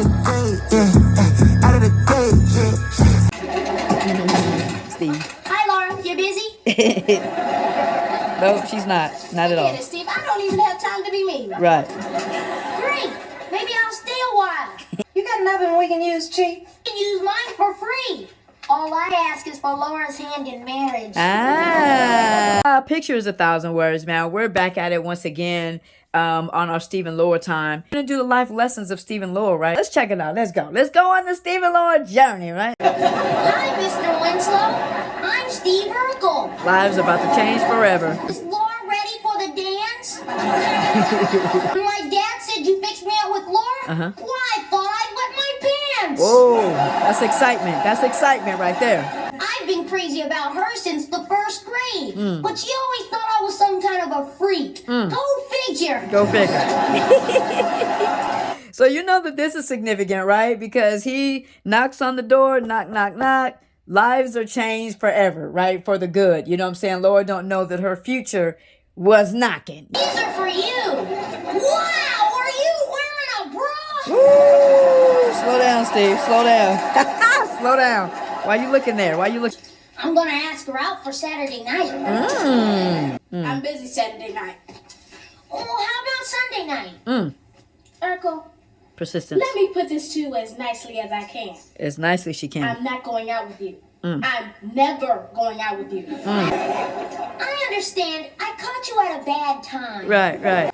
the gate, yeah. Out of the gate, yeah. Steve. Hi, Laura. You busy? No, she's not. Not at all. Get it, Steve. I don't even have time to be me. Right. Great. Maybe I'll stay a while. You got an oven we can use, Chief? You can use mine for free. All I ask is for Laura's hand in marriage. Picture is 1,000 words, man. We're back at it once again on our Stephen Laura time. We're going to do the life lessons of Stephen Laura, right? Let's check it out. Let's go. Let's go on the Stephen Laura journey, right? Hi, Mr. Winslow. I'm Steve Urkel. Lives about to change forever. Is Laura ready for the dance? My dad said you fixed me out with Laura? Why, I thought I'd wet my pants. Whoa, that's excitement. That's excitement right there. I've been crazy about her since the first grade. But she always thought I was some kind of a freak. Go figure. Go figure. So you know that this is significant, right? Because he knocks on the door, knock, knock, knock. Lives are changed forever, right? For the good. You know what I'm saying? Laura don't know that her future was knocking. These are for you. Wow, are you wearing a bra? Woo! Slow down, Steve. Slow down. Slow down. Why you looking there? Why you look? I'm going to ask her out for Saturday night. I'm busy Saturday night. Oh, how about Sunday night? Urkel, Persistence. let me put this to you as nicely as I can. As nicely as she can. I'm not going out with you. I'm never going out with you. I understand. I caught you at a bad time. Right, right.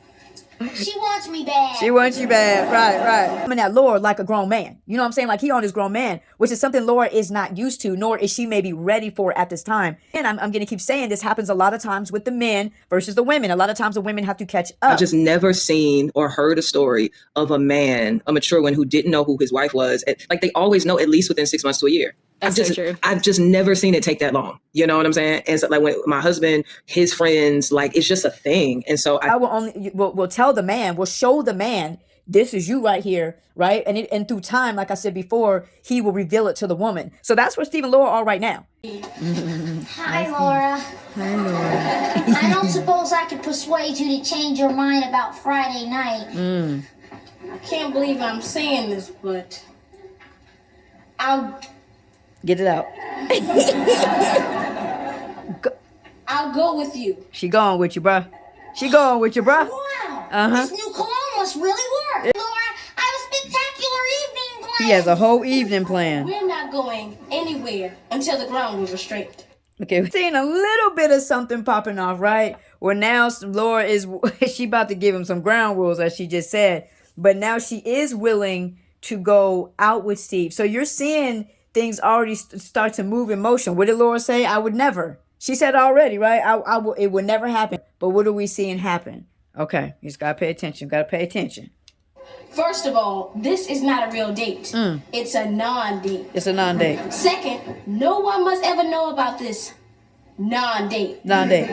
She wants me bad. She wants you bad. Right, right. I mean, at Laura like a grown man. You know what I'm saying? Like he on his grown man, which is something Laura is not used to, nor is she maybe ready for at this time. And I'm going to keep saying this happens a lot of times with the men versus the women. A lot of times the women have to catch up. I've just never seen or heard a story of a man, a mature one, who didn't know who his wife was. Like they always know at least within 6 months to a year. That's so true. I've just never seen it take that long. You know what I'm saying? And so like when my husband, his friends, like it's just a thing. And so I will we'll tell the man, we'll show the man, this is you right here, right? And through time, like I said before, he will reveal it to the woman. So that's where Steve and Laura are right now. Hi, Laura. Hi, Laura. I don't suppose I could persuade you to change your mind about Friday night. I can't believe I'm saying this, but I'll Get it out. go with you. She going with you, bruh. She going with you, bruh. Wow. This new cologne must really work. Laura, I have a spectacular evening planned. He has a whole evening plan. We're not going anywhere until the ground rules are straight. Okay, we're seeing a little bit of something popping off, right? Where now Laura is, she about to give him some ground rules, as she just said. But now she is willing to go out with Steve. So you're seeing things already start to move in motion. What did Laura say? I would never. She said already, right? It would never happen. But what are we seeing happen? Okay, you just got to pay attention. Got to pay attention. First of all, this is not a real date. It's a non-date. It's a non-date. Second, no one must ever know about this non-date. Non-date.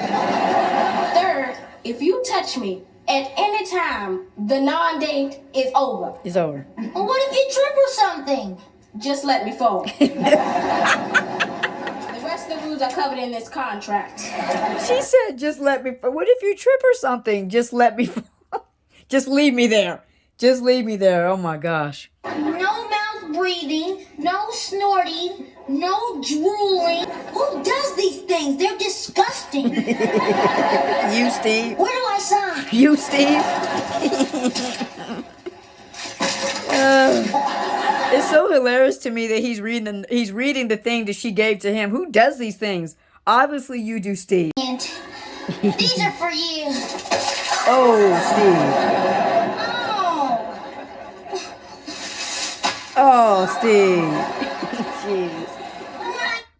Third, if you touch me at any time, the non-date is over. It's over. Well, what if you trip or something? Just let me fall. The rest of the rules are covered in this contract. She said, just let me, what if you trip or something? Just let me, just leave me there. Just leave me there. Oh my gosh. No mouth breathing, no snorting, no drooling. Who does these things? They're disgusting. You, Steve. Where do I sign? You, Steve. It's so hilarious to me that he's reading the thing that she gave to him. Who does these things? Obviously you do, Steve. And these are for you. Oh, Steve. Oh, Steve. Jeez.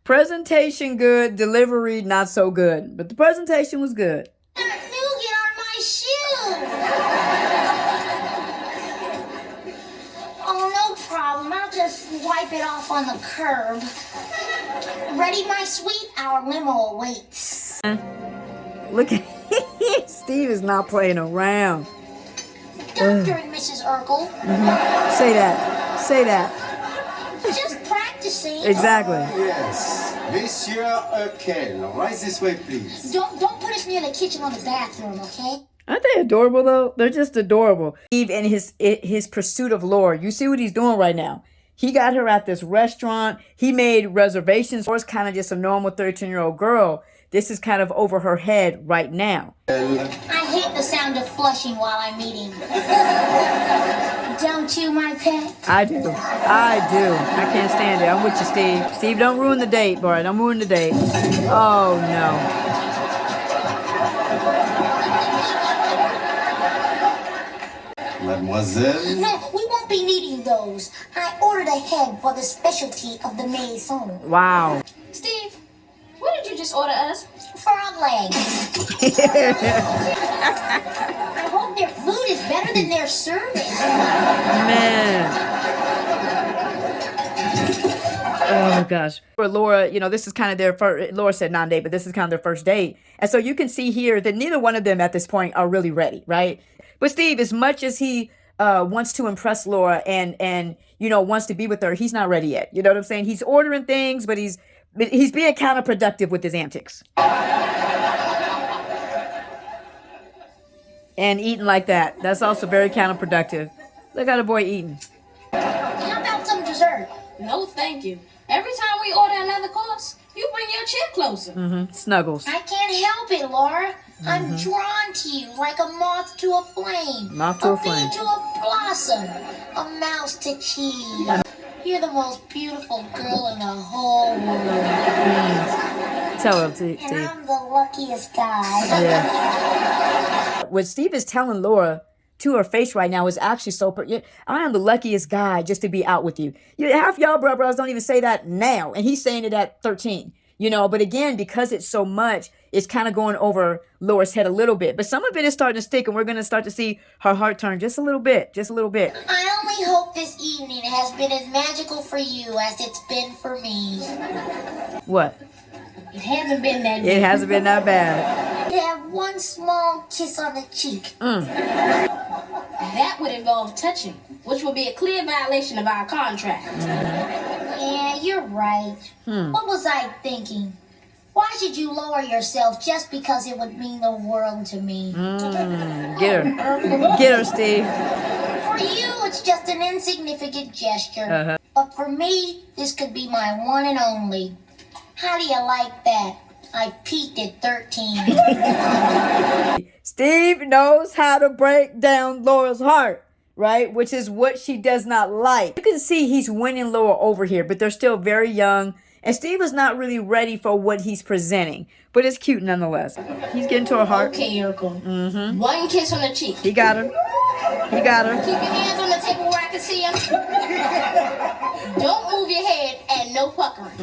Presentation good, delivery not so good. But the presentation was good. That nougat on my shoe. Oh, no problem. I'll just wipe it off on the curb. Ready, my sweet? Our limo awaits. Look at Steve is not playing around. Dr. and Mrs. Urkel. Say that. Say that. Just practicing. Exactly. Yes. Monsieur Urkel, right this way, please. Don't put us near the kitchen or the bathroom, okay? Aren't they adorable though? They're just adorable. Steve and his pursuit of Laura. You see what he's doing right now. He got her at this restaurant. He made reservations. Laura's kind of just a normal 13-year-old girl. This is kind of over her head right now. I hate the sound of flushing while I'm eating. Don't you, my pet? I do. I can't stand it. I'm with you, Steve. Steve, don't ruin the date, boy. Don't ruin the date. Oh, no. Mademoiselle? No, we won't be needing those. I ordered ahead for the specialty of the maison. Wow. Steve, what did you just order us? Frog legs. I hope their food is better than their service. Man. Oh, gosh. For Laura, this is kind of their first, Laura said non-date, but this is kind of their first date. And so you can see here that neither one of them at this point are really ready, right? But Steve, as much as he wants to impress Laura and wants to be with her, he's not ready yet. You know what I'm saying? He's ordering things, but he's being counterproductive with his antics. And eating like that. That's also very counterproductive. Look at the boy eating. How about some dessert? No, thank you. Every time we order another course, you bring your chair closer. Snuggles. I can't help it, Laura. I'm drawn to you like a moth to a flame. Moth to a flame. bee to a blossom. A mouse to cheese. You're the most beautiful girl in the whole world. Tell him, And Steve. I'm the luckiest guy. Yeah. What Steve is telling Laura to her face right now is actually I am the luckiest guy just to be out with you. Half y'all brothers don't even say that now. And he's saying it at 13. But again, because it's so much, it's kind of going over Laura's head a little bit. But some of it is starting to stick, and we're going to start to see her heart turn just a little bit. Just a little bit. I only hope this evening has been as magical for you as it's been for me. What? It hasn't been that It hasn't been that bad. To have one small kiss on the cheek. That would involve touching, which would be a clear violation of our contract. Yeah, you're right. What was I thinking? Why should you lower yourself just because it would mean the world to me? Get her. Get her, Steve. For you, it's just an insignificant gesture. But for me, this could be my one and only. How do you like that? I peaked at 13. Steve knows how to break down Laura's heart, right? Which is what she does not like. You can see he's winning Laura over here, but they're still very young. And Steve is not really ready for what he's presenting. But it's cute nonetheless. He's getting to her heart. Okay, Urkel. One kiss on the cheek. He got her. He got her. Keep your hands on the table where I can see them. Don't move your head and no puckering.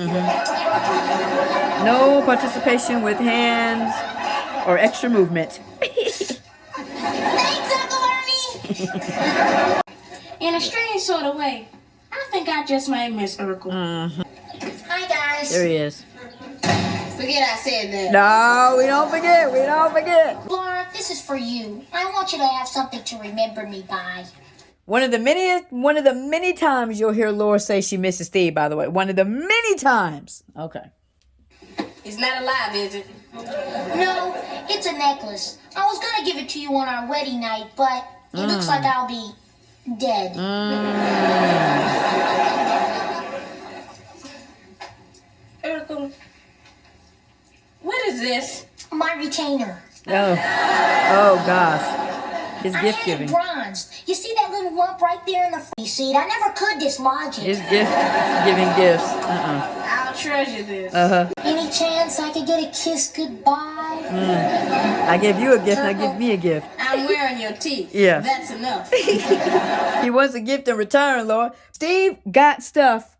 No participation with hands or extra movement. Thanks, Uncle Ernie! In a strange sort of way, I think I just might miss Urkel. Hi, guys. There he is. Forget I said that. No, we don't forget. We don't forget. Laura, this is for you. I want you to have something to remember me by. One of the many times you'll hear Laura say she misses Steve, by the way. One of the many times. Okay. It's not alive, is it? No, it's a necklace. I was gonna give it to you on our wedding night, but it looks like I'll be dead. Urkel, what is this? My retainer. Oh gosh. His I gift had it giving. bronzed. You see that little lump right there in the seat? I never could dislodge it. His gift giving gifts. I'll treasure this. Any chance I could get a kiss goodbye? I give you a gift, now give me a gift. I'm wearing your teeth. Yeah. That's enough. He wants a gift in return, Laura. Steve got stuff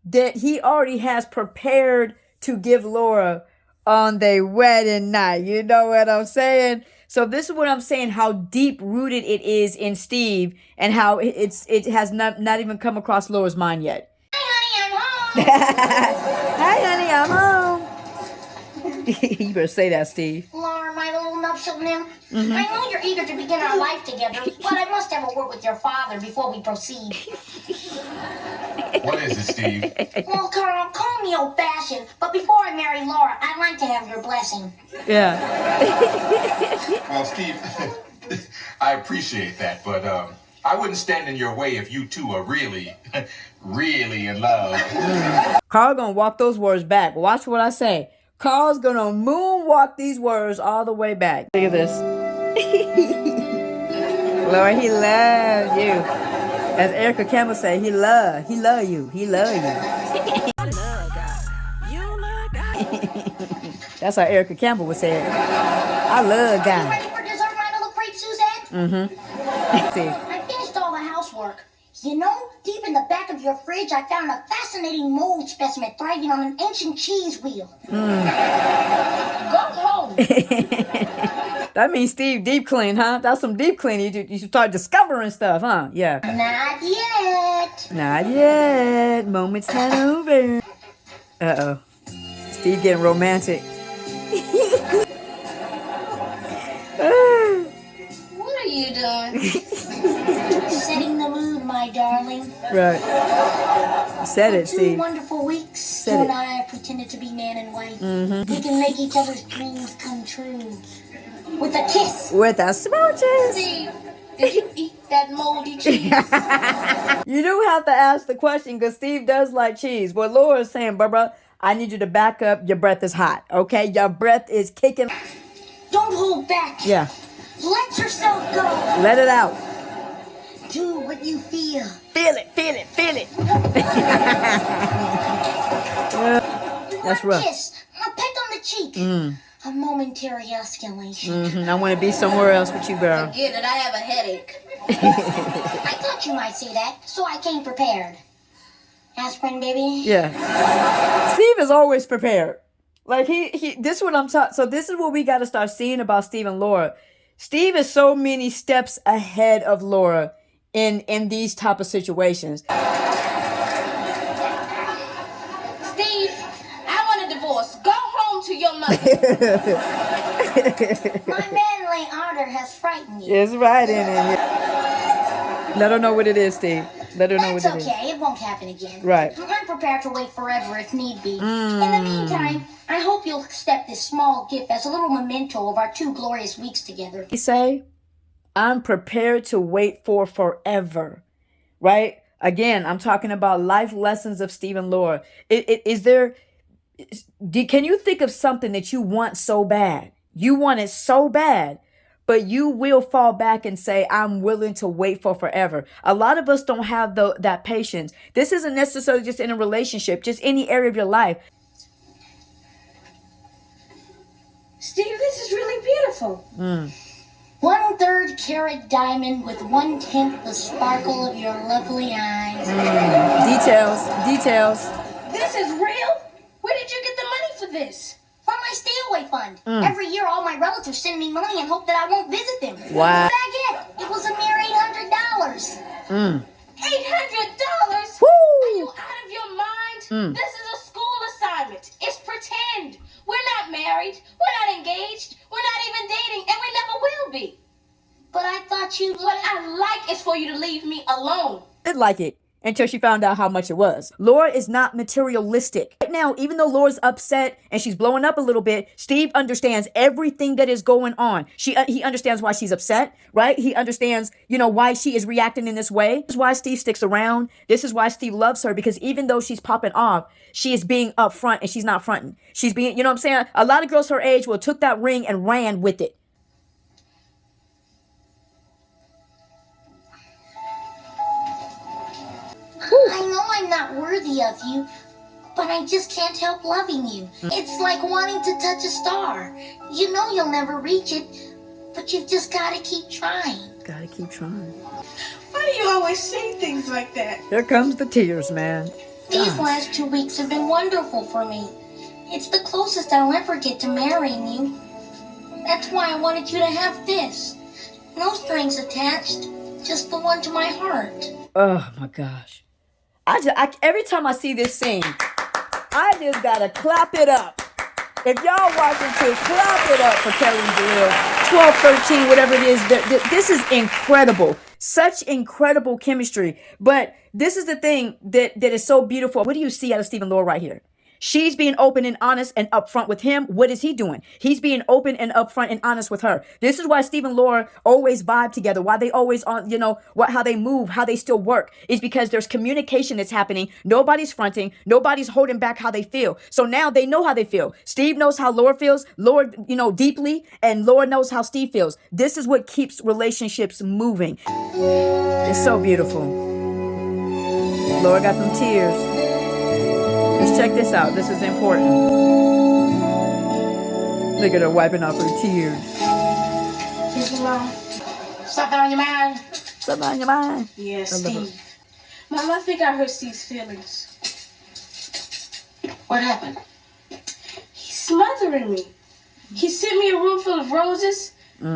that he already has prepared to give Laura on their wedding night. You know what I'm saying? So this is what I'm saying, how deep rooted it is in Steve and how it has not even come across Laura's mind yet. Hi, honey, I'm home. Hi, honey, I'm home. You better say that, Steve. Laura, my little nuptial nymph. I know you're eager to begin our life together, but I must have a word with your father before we proceed. What is it, Steve? Well, Carl, call me old-fashioned, but before I marry Laura, I'd like to have your blessing. Yeah. Well, Steve, I appreciate that, but I wouldn't stand in your way if you two are really, really in love. Carl gonna walk those words back. Watch what I say. Carl's gonna moonwalk these words all the way back. Look at this. Lord, he loves you. As Erica Campbell say, he love you. He love you. That's how Erica Campbell would say it. I love Are you God. ready for dessert, my little creep, Suzanne? See, I finished all the housework. You know, deep in the back of your fridge, I found a fascinating mold specimen thriving on an ancient cheese wheel. Go home. that means Steve deep clean, huh? That's some deep clean. You start discovering stuff, huh? Yeah. Not yet. Not yet. Moment's not over. Uh-oh. Steve getting romantic. What are you doing? Setting the mood, my darling. Right. Said it, 2 Steve. wonderful weeks, Said you it. and I have pretended to be man and wife. We can make each other's dreams come true. With a kiss. With a smooches. Steve, did you eat that moldy cheese? You do have to ask the question because Steve does like cheese. What Laura's saying, Barbara, I need you to back up. Your breath is hot, okay? Your breath is kicking. Don't hold back. Yeah. Let yourself go. Let it out. Do what you feel. Feel it, feel it, feel it. That's One rough. kiss. A peck on the cheek. A momentary escalation. I want to be somewhere else with you, girl. Forget it, I have a headache. I thought you might say that, so I came prepared. Aspirin, baby? Yeah. Steve is always prepared. Like this is what I'm talking. So this is what we got to start seeing about Steve and Laura. Steve is so many steps ahead of Laura in these type of situations. Steve, I want a divorce. Go home to your mother. My manly ardor has frightened you. It's right in it. Let her know what it is, Steve. Let her know That's what it is. okay. It won't happen again. Right. I'm prepared to wait forever if need be. In the meantime, I hope you'll accept this small gift as a little memento of our 2 glorious weeks together. He say, I'm prepared to wait for forever. Right? Again, I'm talking about life lessons of Steve and Laura. Can you think of something that you want so bad? You want it so bad, but you will fall back and say, I'm willing to wait for forever. A lot of us don't have that patience. This isn't necessarily just in a relationship, just any area of your life. Steve, this is really beautiful. 1/3 carat diamond with 1/10 the sparkle of your lovely eyes. Details. This is real? Where did you get the money for this? From my stay away fund. Every year, all my relatives send me money and hope that I won't visit them. Wow. What did I get? It was a mere $800. $800? Woo! Are you out of your mind? This is a school assignment. It's pretend. We're not married. We're not engaged. We're not even dating, and we never will be. But I thought you... What I like is for you to leave me alone. Didn't like it until she found out how much it was. Laura is not materialistic. Right now, even though Laura's upset and she's blowing up a little bit, Steve understands everything that is going on. He understands why she's upset, right? He understands, why she is reacting in this way. This is why Steve sticks around. This is why Steve loves her, because even though she's popping off, she is being upfront and she's not fronting. She's being, you know what I'm saying? A lot of girls her age will took that ring and ran with it. I know I'm not worthy of you, but I just can't help loving you. It's like wanting to touch a star. You know you'll never reach it, but you've just got to keep trying. Gotta keep trying. Why do you always say things like that? Here comes the tears, man. These last 2 weeks have been wonderful for me. It's the closest I'll ever get to marrying you. That's why I wanted you to have this. No strings attached, just the one to my heart. Oh my gosh. Every time I see this scene, I just gotta clap it up. If y'all watching too, clap it up for Kelly and Jaleel. 12, 13, whatever it is. This is incredible. Such incredible chemistry. But this is the thing that is so beautiful. What do you see out of Steve and Laura right here? She's being open and honest and upfront with him. What is he doing? He's being open and upfront and honest with her. This is why Steve and Laura always vibe together. Why they always on, how they move, how they still work is because there's communication that's happening. Nobody's fronting. Nobody's holding back how they feel. So now they know how they feel. Steve knows how Laura feels, Laura, deeply, and Laura knows how Steve feels. This is what keeps relationships moving. It's so beautiful. Laura got them tears. Let's check this out. This is important. Look at her wiping off her tears. Something on your mind? Something on your mind? Yeah, Steve. Mom, I think I hurt Steve's feelings. What happened? He's smothering me. He sent me a room full of roses.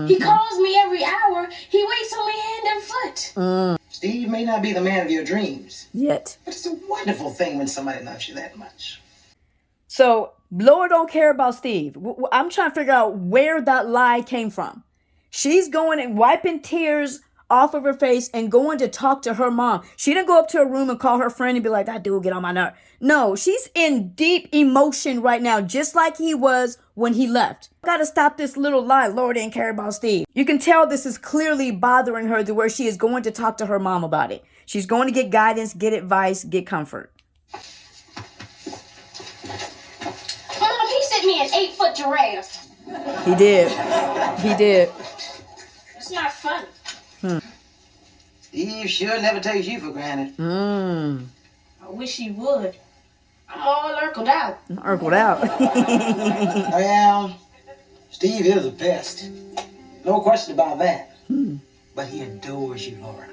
He calls me every hour. He waits on me hand and foot. Steve may not be the man of your dreams. Yet. But it's a wonderful thing when somebody loves you that much. So, Laura don't care about Steve. I'm trying to figure out where that lie came from. She's going and wiping tears off of her face and going to talk to her mom. She didn't go up to her room and call her friend and be like, that dude get on my nerve. No, she's in deep emotion right now, just like he was when he left. Gotta stop this little lie. Laura didn't care about Steve. You can tell this is clearly bothering her to where she is going to talk to her mom about it. She's going to get guidance, get advice, get comfort. Mom, he sent me an 8-foot giraffe. He did. He did. It's not funny. Steve sure never takes you for granted. I wish he would. I'm all Urkeled out. Urkeled out. Well, Steve is the best. No question about that. But he adores you, Laura.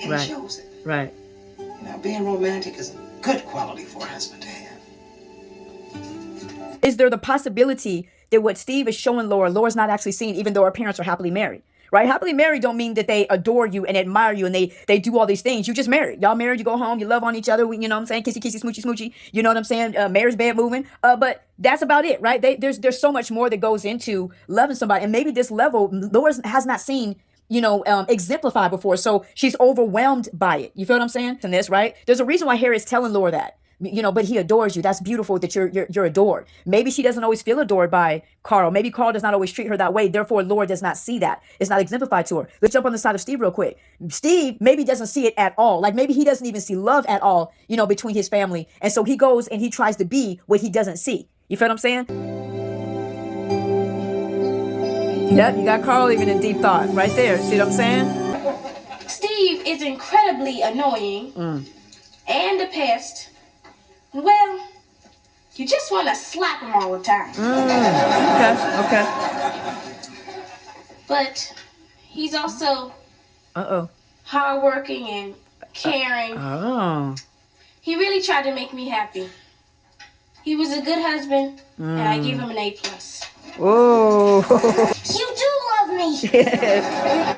And Right. he shows it. Right. Being romantic is a good quality for a husband to have. Is there the possibility that what Steve is showing Laura's not actually seeing, even though her parents are happily married? Right? Happily married don't mean that they adore you and admire you and they do all these things. You just married. Y'all married, you go home, you love on each other, you know what I'm saying? Kissy, kissy, smoochy, smoochy. You know what I'm saying? Marriage bed moving. But that's about it, right? There's so much more that goes into loving somebody. And maybe this level, Laura has not seen, exemplified before. So she's overwhelmed by it. You feel what I'm saying? And this, right? There's a reason why Harry is telling Laura that. But he adores you. That's beautiful that you're adored. Maybe she doesn't always feel adored by Carl. Maybe Carl does not always treat her that way. Therefore, Laura does not see that. It's not exemplified to her. Let's jump on the side of Steve real quick. Steve maybe doesn't see it at all. Like maybe he doesn't even see love at all, between his family. And so he goes and he tries to be what he doesn't see. You feel what I'm saying? Yep, you got Carl even in deep thought right there. See what I'm saying? Steve is incredibly annoying and a pest. Well, you just want to slap him all the time. Okay. But he's also hardworking and caring. Oh. He really tried to make me happy. He was a good husband, and I give him an A+. Oh. You do love me.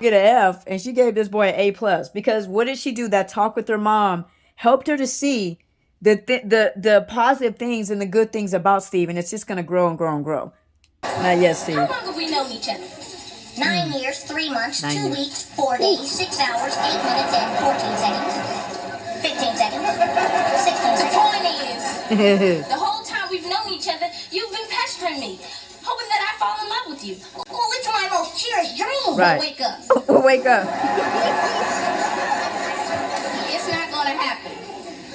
Get an F, and she gave this boy an A+. Because what did she do? That talk with her mom helped her to see the positive things and the good things about Steve, and it's just gonna grow and grow and grow. Not yet, Steve. How long have we known each other? 9 years, 3 months, 9 2 years. weeks, 4 days, 6 hours, 8 minutes, and 14 seconds. 15 seconds. 16 The seconds. point is, the whole time we've known each other, you've been pestering me, hoping that I fall in love with you. Well, it's my most cherished dream. Right. Wake up. Wake up. It's not going to happen.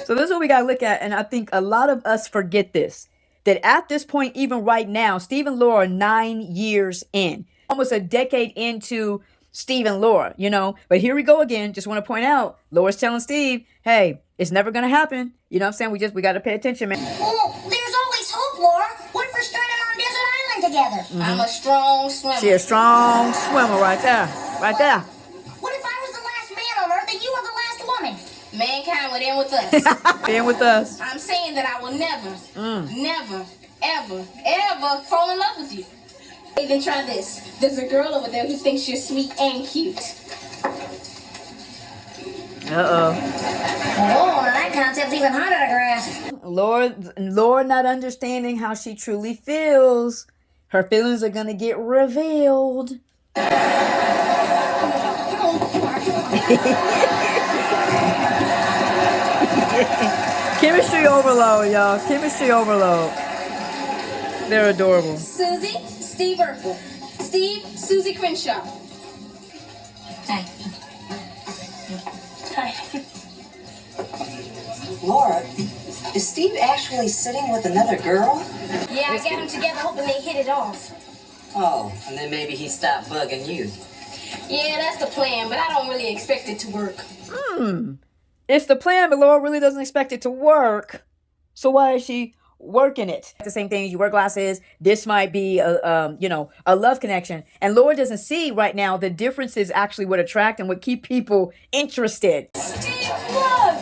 So this is what we gotta look at, and I think a lot of us forget this. That at this point, even right now, Steve and Laura are 9 years in. Almost a decade into Steve and Laura, But here we go again. Just want to point out, Laura's telling Steve, hey, it's never going to happen. You know what I'm saying? We got to pay attention, man. Well, there's always hope, Laura. What if we're stranded on a desert island together? I'm a strong swimmer. She a strong swimmer right there. Right there. What if I was the last man on Earth and you were the last woman? Mankind would end with us. Being with us. I'm saying that I will never, ever fall in love with you. Hey, then try this. There's a girl over there who thinks you're sweet and cute. Uh-oh. Oh, that concept's even harder to grasp. Lord not understanding how she truly feels. Her feelings are going to get revealed. Chemistry overload, y'all. Chemistry overload. They're adorable. Susie, Steve Urkel. Steve, Susie Crenshaw. Hi. Hi. Laura, is Steve actually sitting with another girl? Yeah, I got them together hoping they hit it off. Oh, and then maybe he stopped bugging you. Yeah, that's the plan, but I don't really expect it to work. It's the plan, but Laura really doesn't expect it to work. So why is she working it? The same thing. You wear glasses. This might be a love connection, and Laura doesn't see right now the differences actually would attract and would keep people interested. Steve, look!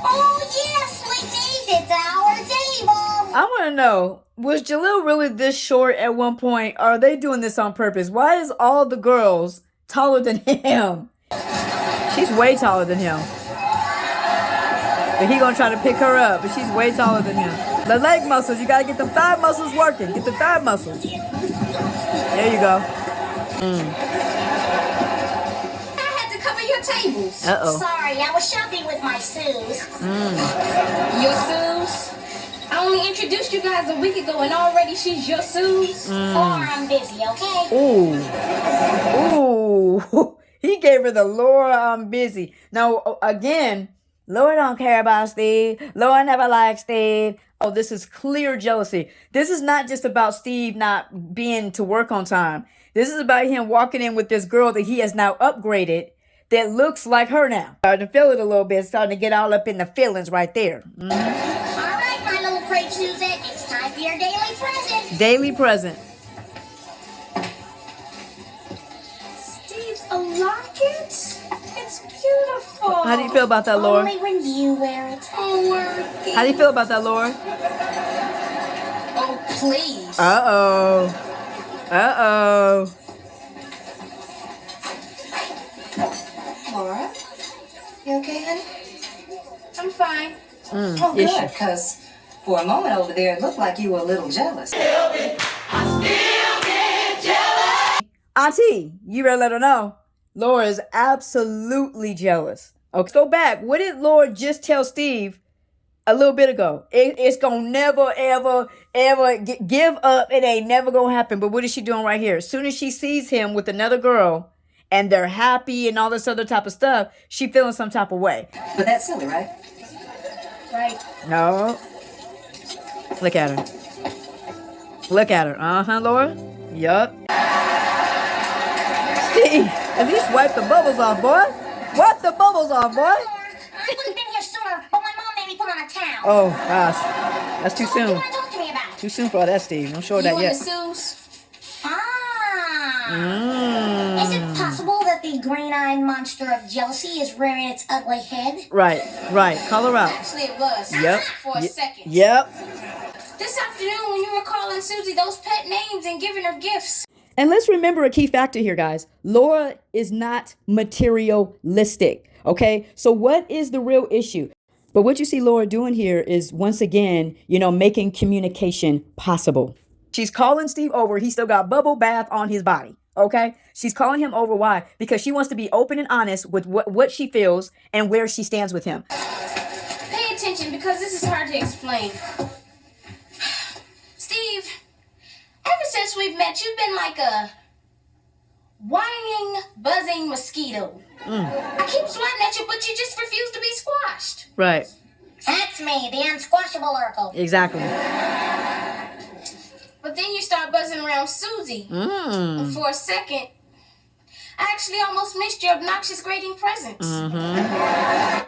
Oh, yes, sweeties, it's our table. I want to know, was Jalil really this short at one point? Or are they doing this on purpose? Why is all the girls taller than him? She's way taller than him. But he gonna try to pick her up, but she's way taller than him. The leg muscles, you gotta get the thigh muscles working. Get the thigh muscles. There you go. I had to cover your tables. Uh-oh. Sorry, I was shopping with my Suze. Your Suze? I only introduced you guys a week ago and already she's your Suze? Or I'm busy, okay? Ooh. He gave her the Laura, I'm busy. Now, again, Laura don't care about Steve. Laura never liked Steve. Oh, this is clear jealousy. This is not just about Steve not being to work on time. This is about him walking in with this girl that he has now upgraded that looks like her now. Starting to feel it a little bit. Starting to get all up in the feelings right there. All right, my little crepe Suzette, it's time for your daily present. Daily present. Steve, a locket? It's beautiful. How do you feel about that, Laura? Only when you wear it. Oh, working. How do you feel about that, Laura? Oh, please. Uh-oh. Laura, you okay, honey? I'm fine. Oh, yes, good, because for a moment over there, it looked like you were a little jealous. Auntie, you better let her know. Laura is absolutely jealous. Okay, let's go back. What did Laura just tell Steve a little bit ago? It's gonna never, ever, ever give up. It ain't never gonna happen. But what is she doing right here? As soon as she sees him with another girl and they're happy and all this other type of stuff, she feeling some type of way. But that's silly, right? Right. No. Look at her. Look at her. Uh-huh, Laura. Yup. Steve, at least wipe the bubbles off, boy. Wipe the bubbles off, boy. I would have been here sooner, but my mom made me put on a towel. Oh, gosh. That's too What do you soon. want to talk to me about? Too soon for all that, Steve. Don't show her that You and yet. the Suze? Is it possible that the green-eyed monster of jealousy is rearing its ugly head? Right. Call her out. Actually, it was. Yep. For a second. Yep. This afternoon, when you were calling Susie those pet names and giving her gifts. And let's remember a key factor here, guys. Laura is not materialistic. Okay. So what is the real issue? But what you see Laura doing here is, once again, making communication possible. She's calling Steve over. He still got bubble bath on his body. Okay. She's calling him over. Why? Because she wants to be open and honest with what she feels and where she stands with him. Pay attention, because this is hard to explain. Steve, ever since we've met, you've been like a whining, buzzing mosquito. I keep swatting at you, but you just refuse to be squashed. Right. That's me, the unsquashable Urkel. Exactly. But then you start buzzing around Susie. And for a second, I actually almost missed your obnoxious grading presence.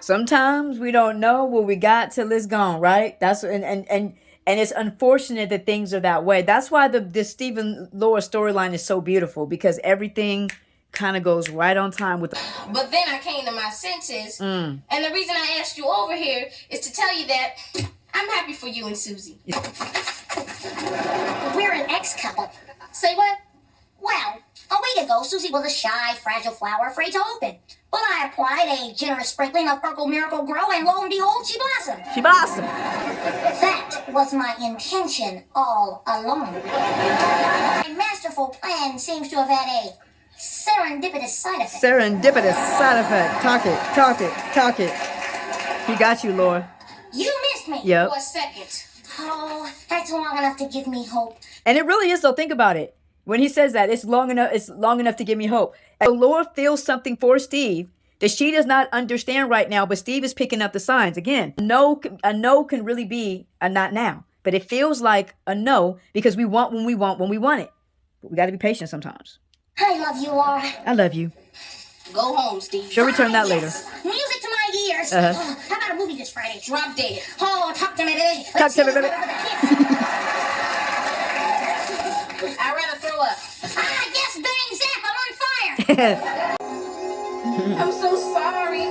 Sometimes we don't know what we got till it's gone, right? That's and it's unfortunate that things are that way. That's why this Stephen Laura storyline is so beautiful, because everything kind of goes right on time with But then I came to my senses, and the reason I asked you over here is to tell you that I'm happy for you and Susie. We're an ex-couple. Say what? Well, a week ago, Susie was a shy, fragile flower afraid to open. But I applied a generous sprinkling of Urkel Miracle Grow, and lo and behold, she blossomed. She blossomed. That was my intention all along. My masterful plan seems to have had a serendipitous side effect. Serendipitous side effect. Talk it. He got you, Laura. You missed kiss me. Yep. For a second. Oh, that's long enough to give me hope. And it really is, though. Think about it. When he says that, it's long enough to give me hope. And the Lord feels something for Steve that she does not understand right now, but Steve is picking up the signs. Again, a no can really be a not now. But it feels like a no because we want when we want it. But we got to be patient sometimes. I love you, Laura. I love you. Go home, Steve. She'll return that later. Yes. Music to my ears. Uh-huh. Oh, how about a movie this Friday? Drop dead. Oh, talk to me, baby. Talk to me, baby. I'd rather throw up. Ah, yes, bang, zap, I'm on fire. I'm so sorry.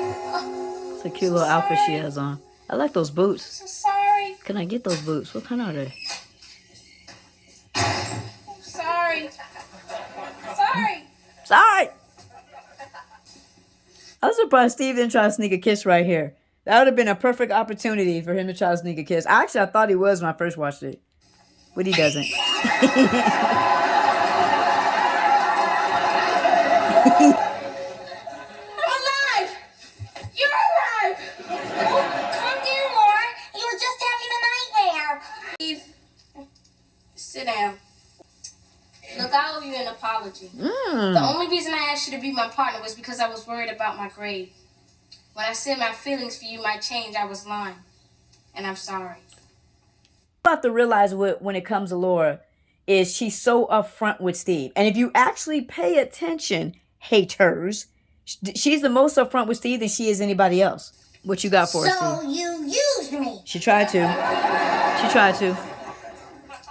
It's a cute little outfit she has on. I like those boots. So sorry. Can I get those boots? What kind are they? I'm sorry. Sorry. Sorry. I'm surprised Steve didn't try to sneak a kiss right here. That would have been a perfect opportunity for him to try to sneak a kiss. Actually, I thought he was when I first watched it. But he doesn't. I'm alive. You're alive. Calm down, Laura. You were just having a nightmare. Steve, sit down. Look, I owe you an apology. The only reason I asked you to be my partner was because I was worried about my grade. When I said my feelings for you might change, I was lying. And I'm sorry. You have to realize when it comes to Laura is she's so upfront with Steve. And if you actually pay attention, haters, she's the most upfront with Steve than she is anybody else. What you got for us, So Steve? you used me. She tried to. She tried to.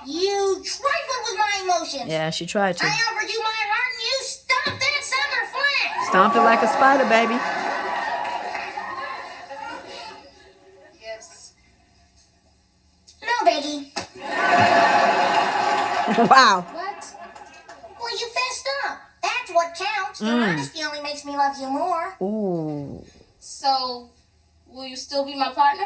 You trifled with my emotions. Yeah, she tried to. I offered you my heart and you stomped that sucker flat. Stomped it like a spider, baby. Yes. No, Biggie. Wow. What? Well, you fessed up. That's what counts. Your honesty only makes me love you more. Ooh. So, will you still be my partner?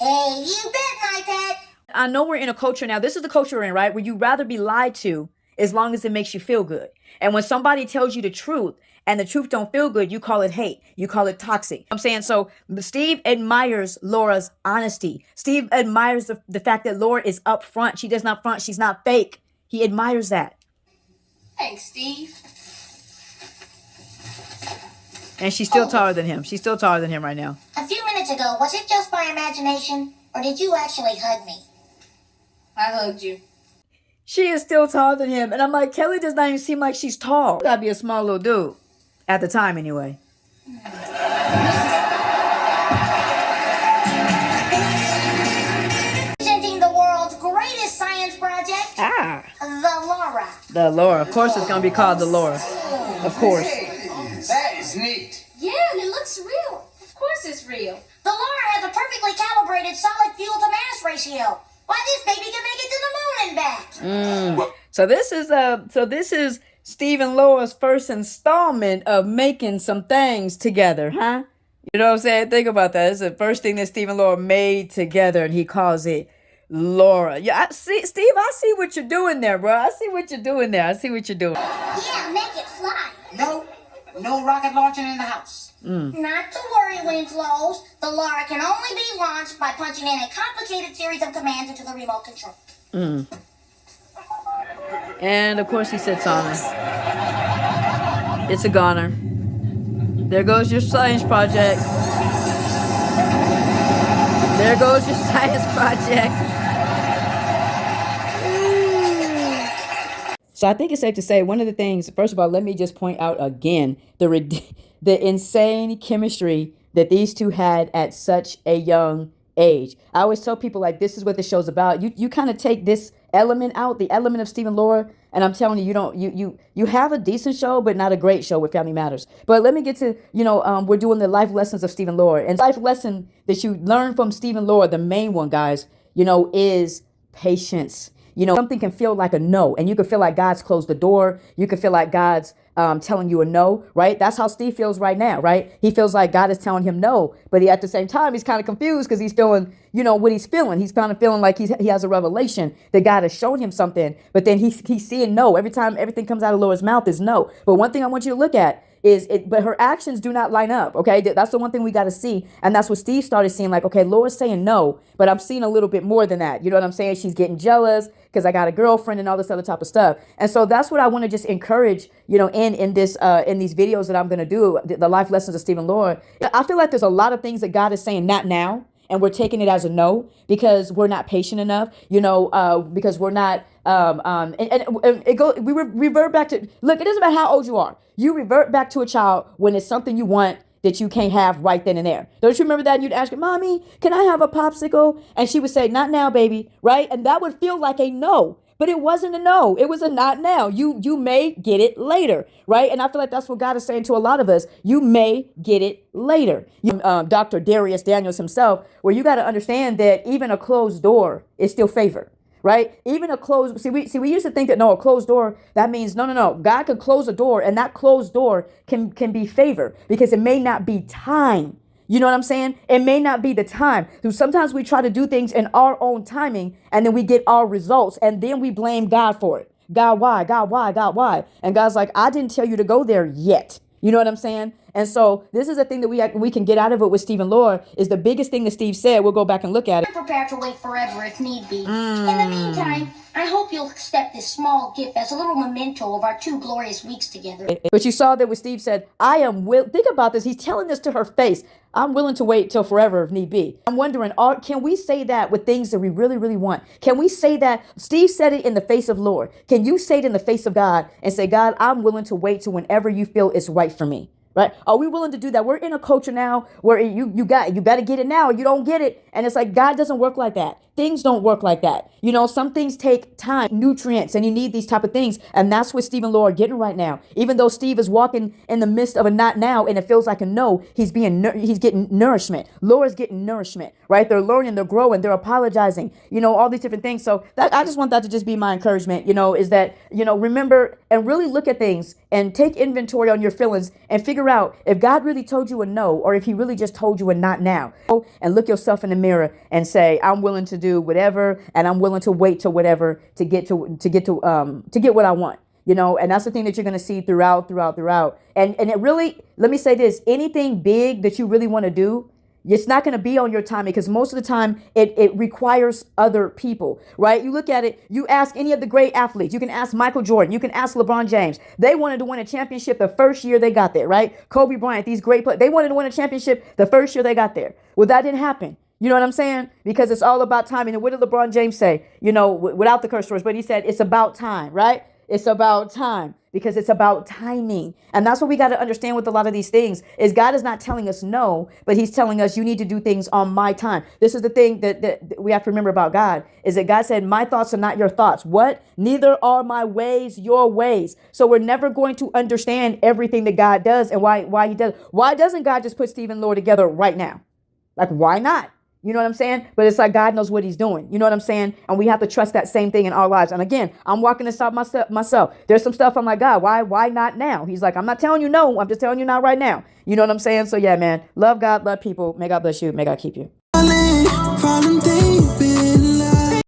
Hey, you bet, my pet. I know we're in a culture now. This is the culture we're in, right? Where you'd rather be lied to as long as it makes you feel good. And when somebody tells you the truth and the truth don't feel good, you call it hate. You call it toxic. I'm saying, so Steve admires Laura's honesty. Steve admires the fact that Laura is upfront. She does not front. She's not fake. He admires that. Thanks, Steve. And she's still taller than him. She's still taller than him right now. A few minutes ago, was it just my imagination? Or did you actually hug me? I hugged you. She is still taller than him. And I'm like, Kelly does not even seem like she's tall. Gotta be a small little dude. At the time, anyway. Presenting the world's greatest science project, the Laura. The Laura. Of course it's gonna be called the Laura. Of course. That is neat. Yeah, and it looks real. Of course it's real. The Laura has a perfectly calibrated solid fuel to mass ratio. Why, this baby can make it to the moon and back. So this is Steve and Laura's first installment of making some things together, huh? You know what I'm saying? Think about that. It's the first thing that Steve and Laura made together, and he calls it Laura. Yeah, I see, Steve. I see what you're doing there, bro. I see what you're doing there. I see what you're doing. Yeah, make it fly. No rocket launching in the house. Not to worry, Winslows. The Laura can only be launched by punching in a complicated series of commands into the remote control. And of course he sits on her. It's a goner. There goes your science project. There goes your science project. So I think it's safe to say one of the things, first of all, let me just point out again the insane chemistry that these two had at such a young age. I always tell people, like, this is what the show's about. You kind of take this element out, the element of Steve and Laura, and I'm telling you, you have a decent show, but not a great show with Family Matters. But let me get to, we're doing the life lessons of Steve and Laura. And life lesson that you learn from Steve and Laura, the main one, guys, is patience. Something can feel like a no, and you can feel like God's closed the door. You can feel like God's telling you a no, right? That's how Steve feels right now, right? He feels like God is telling him no, but at the same time, he's kind of confused because he's feeling, what he's feeling. He's kind of feeling like he has a revelation that God has shown him something, but then he's seeing no. Every time everything comes out of Laura's mouth is no. But one thing I want you to look at but her actions do not line up. Okay. That's the one thing we got to see. And that's what Steve started seeing, like, okay, Laura's saying no, but I'm seeing a little bit more than that. You know what I'm saying? She's getting jealous because I got a girlfriend and all this other type of stuff. And so that's what I want to just encourage, in these videos that I'm going to do, the life lessons of Stephen Laura. I feel like there's a lot of things that God is saying, not now. And we're taking it as a no because we're not patient enough, because we're not, we revert back to, look, it doesn't matter how old you are. You revert back to a child when it's something you want that you can't have right then and there. Don't you remember that? And you'd ask her, Mommy, can I have a popsicle? And she would say, not now, baby. Right. And that would feel like a no. But it wasn't a no. It was a not now. You may get it later, right? And I feel like that's what God is saying to a lot of us. You may get it later. Dr. Darius Daniels himself, where you got to understand that even a closed door is still favor, right? Even a closed, we used to think that, no, a closed door, that means no. God can close a door, and that closed door can be favor because it may not be time. You know what I'm saying? It may not be the time. So sometimes we try to do things in our own timing, and then we get our results, and then we blame God for it. God, why? God, why? God, why? And God's like, I didn't tell you to go there yet. You know what I'm saying? And so this is a thing that we can get out of it with Stephen Laura, is the biggest thing that Steve said. We'll go back and look at it. I'm prepared to wait forever if need be. In the meantime, I hope you'll accept this small gift as a little memento of our 2 glorious weeks together. But you saw that what Steve said, think about this. He's telling this to her face. I'm willing to wait till forever if need be. I'm wondering, can we say that with things that we really, really want? Can we say that? Steve said it in the face of Lord. Can you say it in the face of God and say, God, I'm willing to wait till whenever you feel it's right for me? Right? Are we willing to do that? We're in a culture now where you better get it now. You don't get it. And it's like, God doesn't work like that. Things don't work like that. Some things take time, nutrients, and you need these type of things. And that's what Stephen Laura getting right now. Even though Steve is walking in the midst of a not now and it feels like a no, he's getting nourishment. Laura's getting nourishment, right? They're learning, they're growing, they're apologizing, all these different things. So I just want that to just be my encouragement, is that, remember and really look at things and take inventory on your feelings and figure out if God really told you a no, or if he really just told you a not now. And look yourself in the mirror and say, I'm willing to do whatever, and I'm willing to wait till whatever to get what I want. And that's the thing that you're going to see throughout. And it really, let me say this, anything big that you really want to do, it's not going to be on your time, because most of the time it requires other people, right? You look at it, you ask any of the great athletes, you can ask Michael Jordan, you can ask LeBron James. They wanted to win a championship the first year they got there, right? Kobe Bryant, these great players, they wanted to win a championship the first year they got there. Well, that didn't happen. You know what I'm saying? Because it's all about timing. And what did LeBron James say? Without the curse words, but he said, it's about time, right? It's about time, because it's about timing. And that's what we got to understand with a lot of these things, is God is not telling us no, but he's telling us you need to do things on my time. This is the thing that we have to remember about God, is that God said, my thoughts are not your thoughts. What? Neither are my ways your ways. So we're never going to understand everything that God does and why he does. Why doesn't God just put Stephen Laura together right now? Like, why not? You know what I'm saying? But it's like God knows what he's doing. You know what I'm saying? And we have to trust that same thing in our lives. And again, I'm walking this out myself. There's some stuff I'm like, God, why not now? He's like, I'm not telling you no. I'm just telling you not right now. You know what I'm saying? So yeah, man, love God, love people. May God bless you. May God keep you.